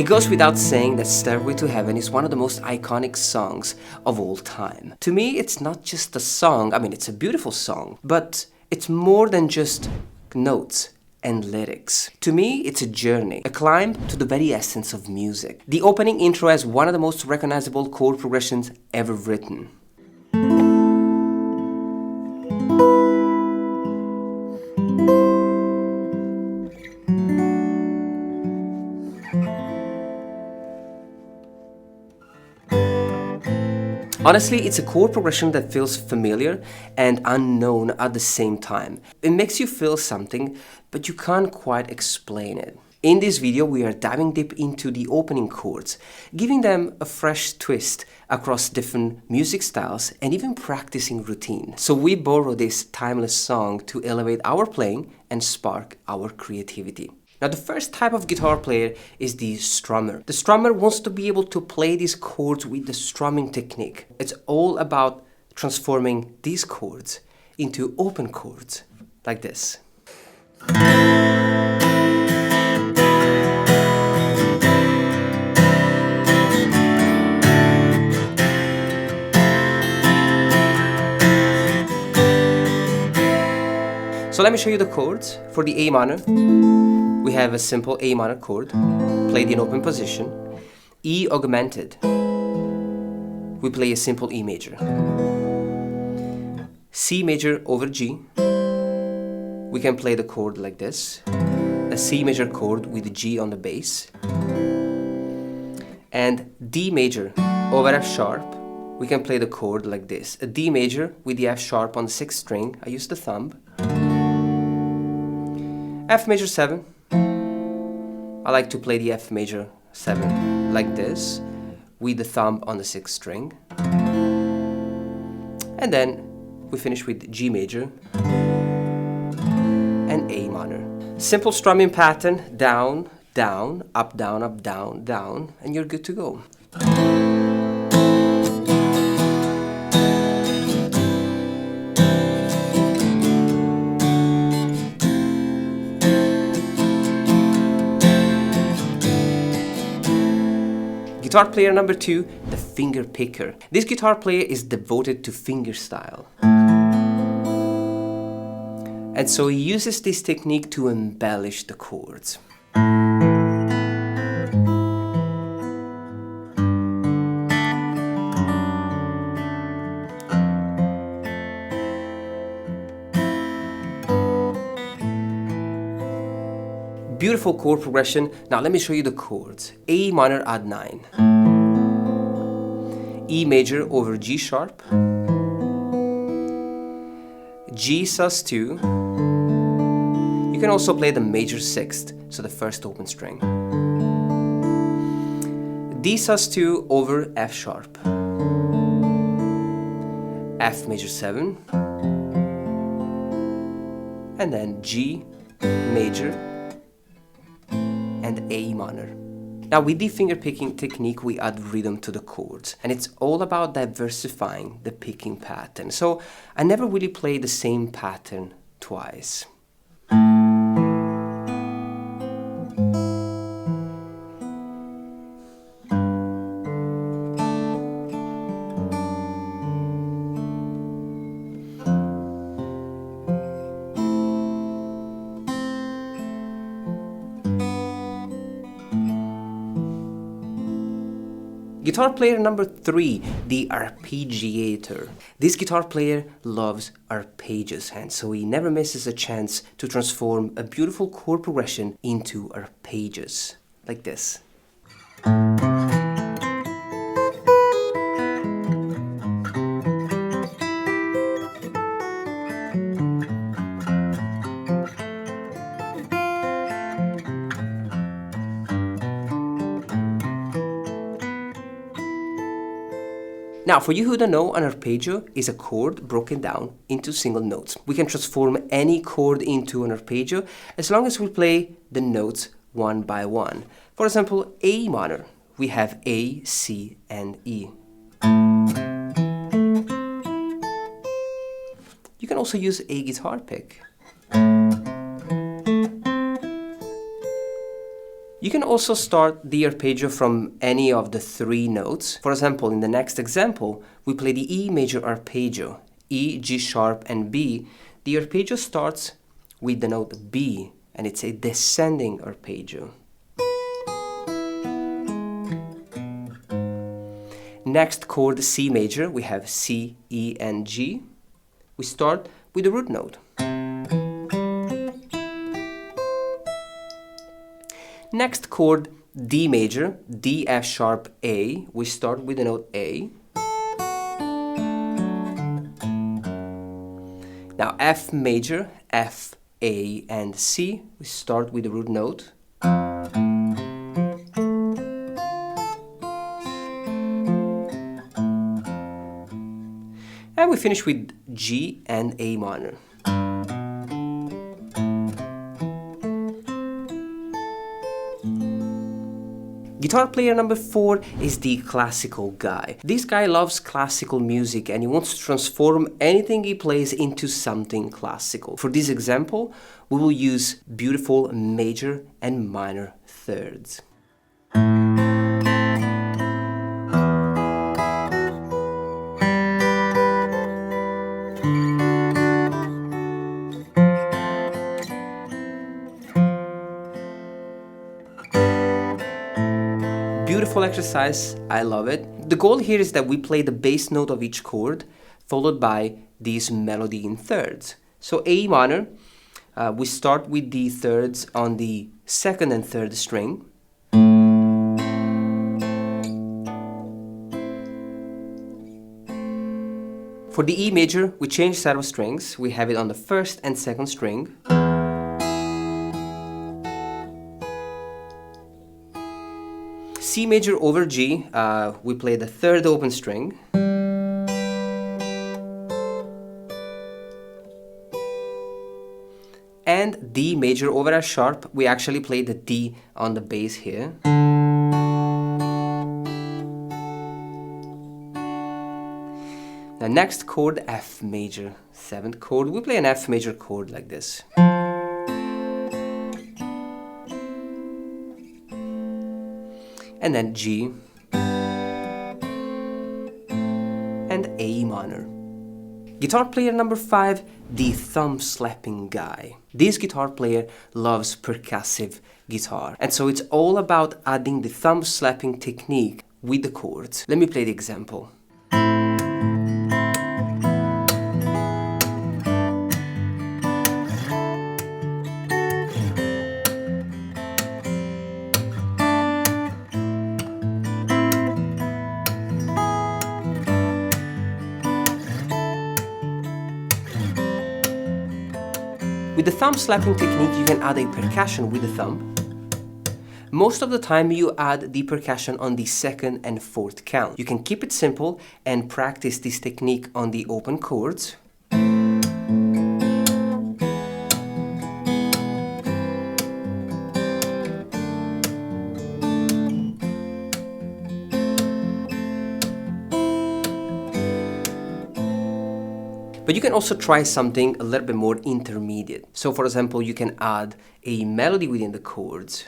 goes without saying that Stairway to Heaven is one of the most iconic songs of all time. To me, it's not just a song, I mean, it's a beautiful song, but it's more than just notes and lyrics. To me, it's a journey, a climb to the very essence of music. The opening intro has one of the most recognizable chord progressions ever written. Honestly, it's a chord progression that feels familiar and unknown at the same time. It makes you feel something, but you can't quite explain it. In this video, we are diving deep into the opening chords, giving them a fresh twist across different music styles and even practicing routine. So we borrow this timeless song to elevate our playing and spark our creativity. Now, the first type of guitar player is the strummer. The strummer wants to be able to play these chords with the strumming technique. It's all about transforming these chords into open chords, like this. So let me show you the chords. For the A minor, we have a simple A minor chord, played in open position. E augmented, we play a simple E major. C major over G, we can play the chord like this. A C major chord with the G on the bass. And D major over F sharp, we can play the chord like this. A D major with the F sharp on the 6th string, I use the thumb. F major 7, I like to play the F major 7 like this, with the thumb on the 6th string. And then we finish with G major and A minor. Simple strumming pattern, down, down, up, down, down, and you're good to go. Guitar player number 2, the Fingerpicker. This guitar player is devoted to fingerstyle. And so he uses this technique to embellish the chords. Beautiful chord progression. Now let me show you the chords. A minor add 9. E major over G sharp. G sus2. You can also play the major 6th, so the first open string. D sus2 over F sharp. F major 7. And then G major and A minor. Now with the finger picking technique we add rhythm to the chords, and it's all about diversifying the picking pattern. So I never really play the same pattern twice. Guitar player number 3, the Arpeggiator. This guitar player loves arpeggios, and so he never misses a chance to transform a beautiful chord progression into arpeggios, like this. Now, for you who don't know, an arpeggio is a chord broken down into single notes. We can transform any chord into an arpeggio as long as we play the notes one by one. For example, A minor, we have A, C, and E. You can also use a guitar pick. You You can also start the arpeggio from any of the 3 notes. For example, in the next example, we play the E major arpeggio, E, G sharp, and B. The arpeggio starts with the note B, and it's a descending arpeggio. Next chord, C major, we have C, E, and G. We start with the root note. Next chord, D major, D, F sharp, A. We start with the note A. Now F major, F, A, and C. We start with the root note. And we finish with G and A minor. Guitar player number 4 is the classical guy. This guy loves classical music and he wants to transform anything he plays into something classical. For this example, we will use beautiful major and minor thirds. Beautiful exercise, I love it. The goal here is that we play the bass note of each chord, followed by this melody in thirds. So A minor, we start with the thirds on the 2nd and 3rd string. For the E major, we change set of strings. We have it on the 1st and 2nd string. C major over G, we play the 3rd open string. And D major over F sharp, we actually play the D on the bass here. The next chord, F major, 7th chord, we play an F major chord like this. And then G and A minor. Guitar player number 5, the thumb slapping guy. This guitar player loves percussive guitar, and so it's all about adding the thumb slapping technique with the chords. Let me play the example. With the thumb slapping technique, you can add a percussion with the thumb. Most of the time you add the percussion on the 2nd and 4th count. You can keep it simple and practice this technique on the open chords. But you can also try something a little bit more intermediate. So for example, you can add a melody within the chords.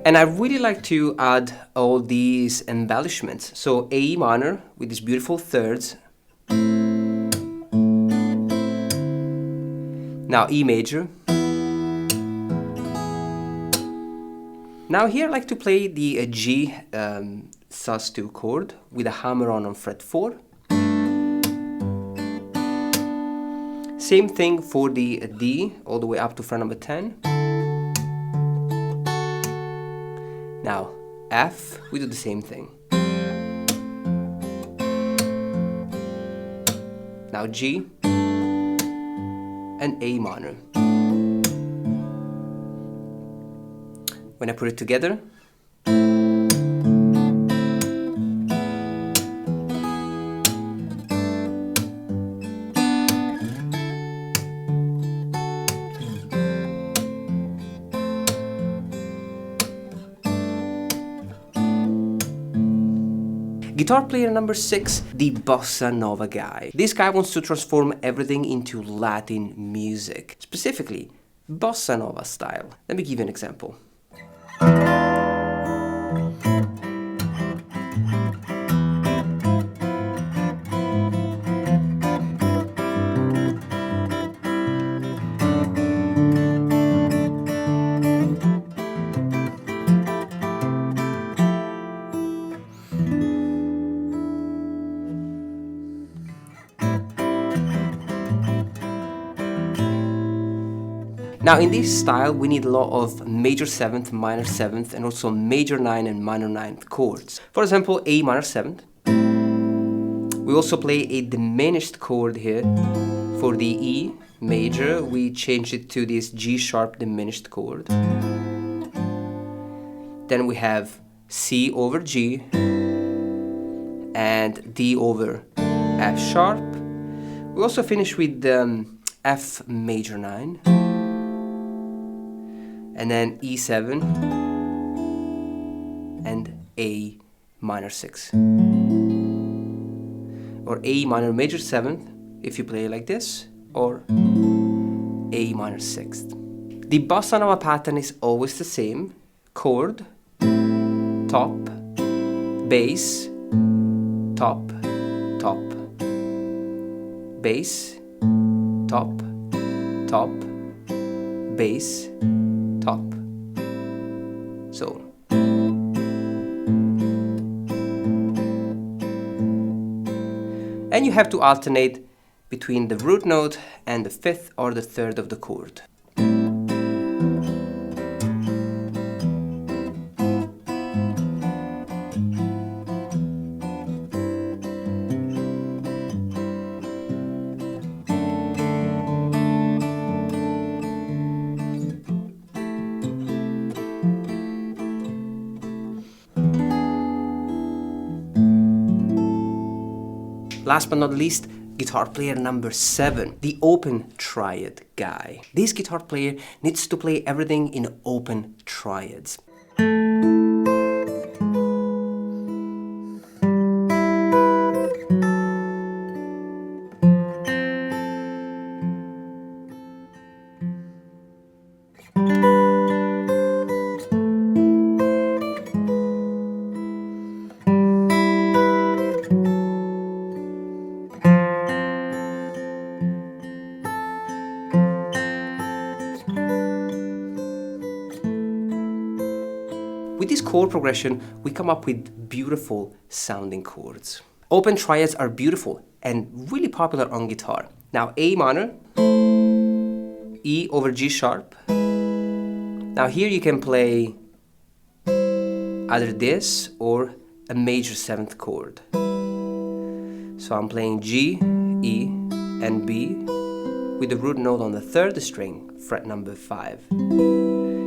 And I really like to add all these embellishments. So A minor with these beautiful thirds. Now E major. Now here I like to play the G sus2 chord with a hammer on fret 4. Same thing for the D all the way up to fret number 10. Now F, we do the same thing. Now G and A minor. When I put it together, Guitar player number 6, the Bossa Nova Guy. This guy wants to transform everything into Latin music, specifically Bossa Nova style. Let me give you an example. Now in this style we need a lot of major 7th, minor 7th, and also major 9 and minor 9th chords. For example, A minor 7th. We also play a diminished chord here. For the E major, we change it to this G sharp diminished chord. Then we have C over G and D over F sharp. We also finish with F major 9. And then E7 and A minor 6. Or A minor major 7th if you play it like this, or A minor 6th. The Bossa Nova pattern is always the same. Chord, top, bass, top, top, bass, top, top, bass, top. So and you have to alternate between the root note and the 5th or the 3rd of the chord. Last but not least, guitar player number 7, the Open Triad Guy. This guitar player needs to play everything in open triads. With this chord progression, we come up with beautiful sounding chords. Open triads are beautiful and really popular on guitar. Now A minor, E over G sharp. Now here you can play either this or a major 7th chord. So I'm playing G, E, and B with the root note on the 3rd string, fret number 5.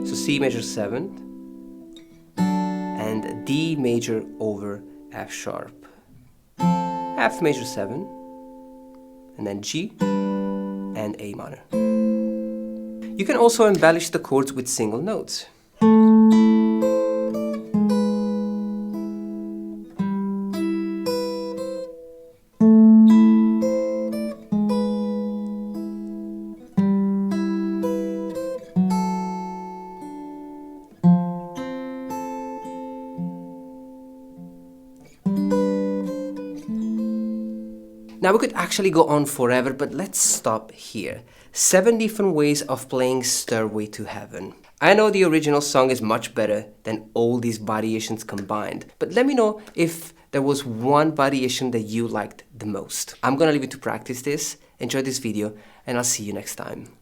So C major 7th. And D major over F sharp, F major 7, and then G and A minor. You can also embellish the chords with single notes. Now we could actually go on forever, but let's stop here. 7 different ways of playing Stairway to Heaven. I know the original song is much better than all these variations combined, but let me know if there was one variation that you liked the most. I'm gonna leave you to practice this, enjoy this video, and I'll see you next time.